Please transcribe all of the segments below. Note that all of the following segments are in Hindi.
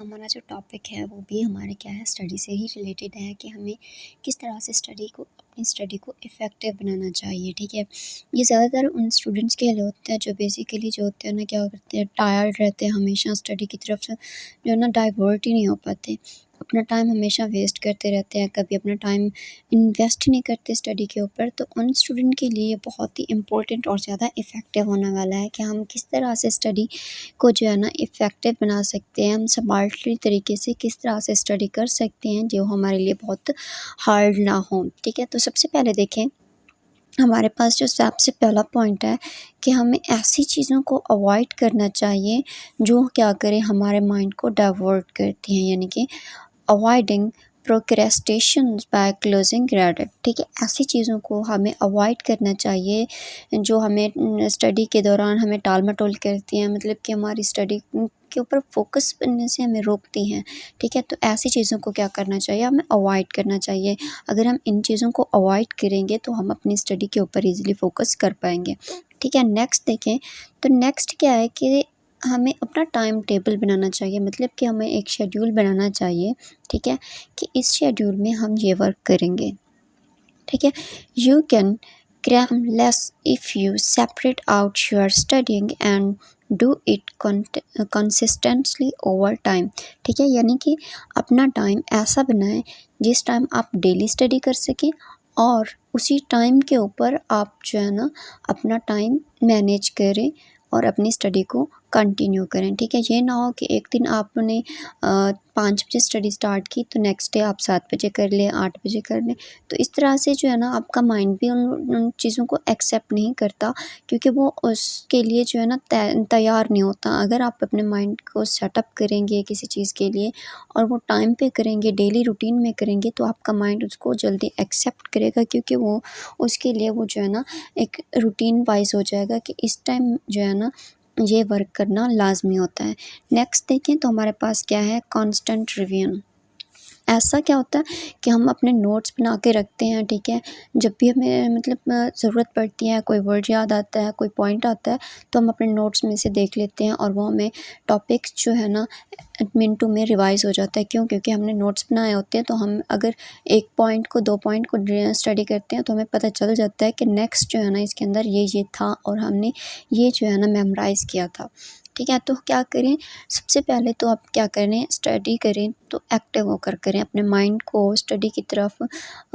हमारा जो टॉपिक है वो भी हमारे क्या है स्टडी से ही रिलेटेड है कि हमें किस तरह से अपनी स्टडी को इफ़ेक्टिव बनाना चाहिए, ठीक है। ये ज़्यादातर उन स्टूडेंट्स के लिए होता है जो बेसिकली जो होते हैं ना क्या करते हैं, टायर्ड रहते हैं हमेशा स्टडी की तरफ से, जो है ना डाइवर्ट ही नहीं हो पाते, अपना टाइम हमेशा वेस्ट करते रहते हैं, कभी अपना टाइम इन्वेस्ट ही नहीं करते स्टडी के ऊपर। तो उन स्टूडेंट के लिए बहुत ही इम्पोर्टेंट और ज़्यादा इफ़ेक्टिव होने वाला है कि हम किस तरह से स्टडी को जो है ना इफ़ेक्टिव बना सकते हैं, हम स्मार्टली तरीके से किस तरह से स्टडी कर सकते हैं जो हमारे लिए बहुत हार्ड ना हो, ठीक है। तो सबसे पहले देखें, हमारे पास जो सबसे पहला पॉइंट है कि हमें ऐसी चीज़ों को अवॉइड करना चाहिए जो क्या करें, हमारे माइंड को डाइवर्ट करती हैं, यानी कि अवॉइडिंग प्रोक्रेस्टेशंस बाय क्लोजिंग क्रेडिट, ठीक है। ऐसी चीज़ों को हमें अवॉइड करना चाहिए जो हमें स्टडी के दौरान हमें टाल-मटोल करती हैं, मतलब कि हमारी स्टडी के ऊपर फोकस करने से हमें रोकती हैं, ठीक है। तो ऐसी चीज़ों को क्या करना चाहिए, हमें अवॉइड करना चाहिए। अगर हम इन चीज़ों को अवॉइड करेंगे तो हम अपनी स्टडी के ऊपर ईज़िली फोकस कर पाएँगे, ठीक है। नेक्स्ट देखें, तो नेक्स्ट क्या है कि हमें अपना टाइम टेबल बनाना चाहिए, मतलब कि हमें एक शेड्यूल बनाना चाहिए, ठीक है, कि इस शेड्यूल में हम ये वर्क करेंगे, ठीक है। You can cram less if you separate out your studying and do it consistently over time, ठीक है। यानी कि अपना टाइम ऐसा बनाएं जिस टाइम आप डेली स्टडी कर सकें और उसी टाइम के ऊपर आप जो है ना अपना टाइम मैनेज करें और अपनी स्टडी को कंटिन्यू करें, ठीक है। ये ना हो कि एक दिन आपने 5 बजे स्टडी स्टार्ट की तो नेक्स्ट डे आप 7 बजे कर लें, 8 बजे कर लें। तो इस तरह से जो है ना आपका माइंड भी उन चीज़ों को एक्सेप्ट नहीं करता, क्योंकि वो उसके लिए जो है ना तैयार नहीं होता। अगर आप अपने माइंड को सेटअप करेंगे किसी चीज़ के लिए और वो टाइम पे करेंगे, डेली रूटीन में करेंगे, तो आपका माइंड उसको जल्दी एक्सेप्ट करेगा, क्योंकि वो उसके लिए वो जो है ना एक रूटीन वाइज हो जाएगा कि इस टाइम जो है ना ये वर्क करना लाज़मी होता है। नेक्स्ट देखें तो हमारे पास क्या है, कांस्टेंट रिवीजन। ऐसा क्या होता है कि हम अपने नोट्स बना के रखते हैं, ठीक है। जब भी हमें मतलब ज़रूरत पड़ती है, कोई वर्ड याद आता है, कोई पॉइंट आता है, तो हम अपने नोट्स में से देख लेते हैं और वो हमें टॉपिक्स जो है ना मिनटों में रिवाइज़ हो जाता है। क्यों? क्योंकि हमने नोट्स बनाए होते हैं, तो हम अगर 1 पॉइंट को 2 पॉइंट को स्टडी करते हैं तो हमें पता चल जाता है कि नेक्स्ट जो है ना इसके अंदर ये था और हमने ये जो है ना मेमोराइज़ किया था, ठीक है। तो क्या करें, सबसे पहले तो आप क्या करें, स्टडी करें तो एक्टिव होकर करें, अपने माइंड को स्टडी की तरफ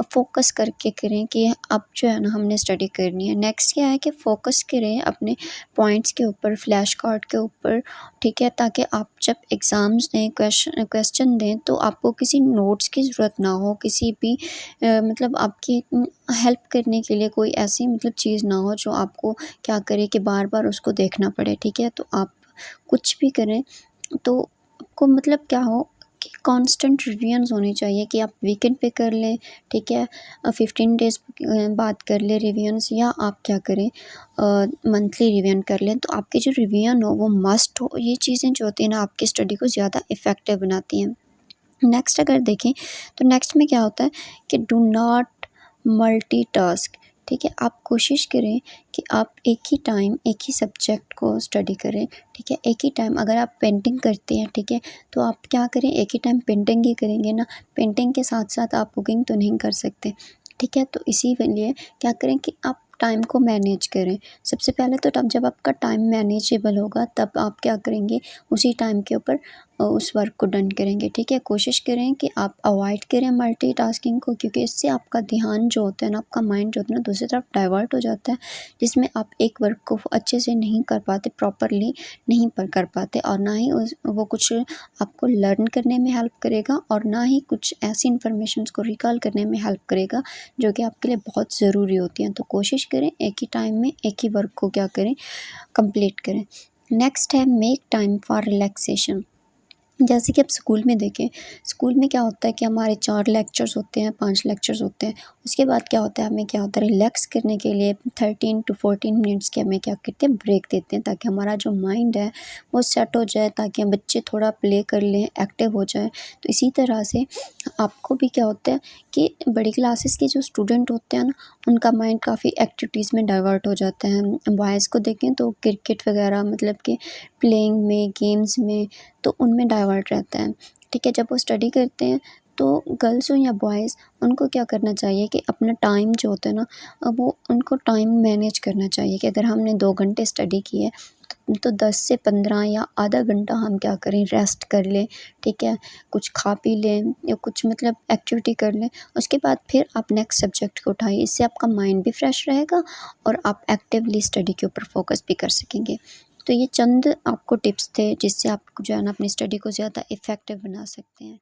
फोकस करके करें कि अब जो है ना हमने स्टडी करनी है। नेक्स्ट क्या है कि फ़ोकस करें अपने पॉइंट्स के ऊपर, फ्लैश कार्ड के ऊपर, ठीक है, ताकि आप जब एग्ज़ाम्स दें, क्वेश्चन दें तो आपको किसी नोट्स की ज़रूरत ना हो, किसी भी मतलब आपकी हेल्प करने के लिए कोई ऐसी मतलब चीज़ ना हो जो आपको क्या करे कि बार-बार उसको देखना पड़े, ठीक है। तो आप कुछ भी करें तो आपको मतलब क्या हो कि कांस्टेंट रिवीजन्स होनी चाहिए कि आप वीकेंड पे कर लें, ठीक है, 15 डेज़ बाद कर लें रिवीजन्स, या आप क्या करें मंथली रिवीजन कर लें। तो आपकी जो रिवीजन हो वो मस्ट हो। ये चीज़ें जो होती हैं ना आपकी स्टडी को ज़्यादा इफ़ेक्टिव बनाती हैं। नेक्स्ट अगर देखें तो नेक्स्ट में क्या होता है कि डू नॉट मल्टीटास्क, ठीक है। आप कोशिश करें कि आप एक ही टाइम एक ही सब्जेक्ट को स्टडी करें, ठीक है। एक ही टाइम अगर आप पेंटिंग करते हैं, ठीक है, तो आप क्या करें, एक ही टाइम पेंटिंग ही करेंगे ना, पेंटिंग के साथ साथ आप कुकिंग तो नहीं कर सकते, ठीक है। तो इसी लिए क्या करें कि आप टाइम को मैनेज करें। सबसे पहले तो तब जब आपका टाइम मैनेजेबल होगा तब आप क्या करेंगे, उसी टाइम के ऊपर उस वर्क को डन करेंगे, ठीक है। कोशिश करें कि आप अवॉइड करें मल्टीटास्किंग को, क्योंकि इससे आपका ध्यान जो होता है ना, आपका माइंड जो होता है ना दूसरी तरफ डाइवर्ट हो जाता है, जिसमें आप एक वर्क को अच्छे से नहीं कर पाते, प्रॉपरली नहीं कर पाते, और ना ही वो कुछ आपको लर्न करने में हेल्प करेगा और ना ही कुछ ऐसी इन्फॉर्मेशंस को रिकॉल करने में हेल्प करेगा जो कि आपके लिए बहुत ज़रूरी होती हैं। तो कोशिश करें एक ही टाइम में एक ही वर्क को क्या करें, कंप्लीट करें। नेक्स्ट है मेक टाइम फॉर रिलैक्सेशन। जैसे कि आप स्कूल में देखें, स्कूल में क्या होता है कि हमारे 4 लेक्चर्स होते हैं, 5 लेक्चर्स होते हैं। उसके बाद क्या होता है, हमें क्या होता है रिलैक्स करने के लिए 13 टू 14 मिनट्स के हमें क्या करते हैं, ब्रेक देते हैं, ताकि हमारा जो माइंड है वो सेट हो जाए, ताकि हम बच्चे थोड़ा प्ले कर लें, एक्टिव हो जाएँ। तो इसी तरह से आपको भी क्या होता है कि बड़ी क्लासेस के जो स्टूडेंट होते हैं ना, उनका माइंड काफ़ी एक्टिविटीज़ में डाइवर्ट हो जाता है। बॉयज़ को देखें तो क्रिकेट वगैरह मतलब कि प्लेइंग में, गेम्स में तो उनमें डाइवर्ट रहता है, ठीक है। जब वो स्टडी करते हैं तो गर्ल्स हो या बॉयज़, उनको क्या करना चाहिए कि अपना टाइम जो होता है ना, वो उनको टाइम मैनेज करना चाहिए कि अगर हमने 2 घंटे स्टडी की है तो 10 से 15 या आधा घंटा हम क्या करें, रेस्ट कर लें, ठीक है। कुछ खा पी लें या कुछ मतलब एक्टिविटी कर लें, उसके बाद फिर आप नेक्स्ट सब्जेक्ट को उठाइए। इससे आपका माइंड भी फ्रेश रहेगा और आप एक्टिवली स्टडी के ऊपर फोकस भी कर सकेंगे। तो ये चंद आपको टिप्स थे जिससे आप जो है ना अपनी स्टडी को ज़्यादा इफ़ेक्टिव बना सकते हैं।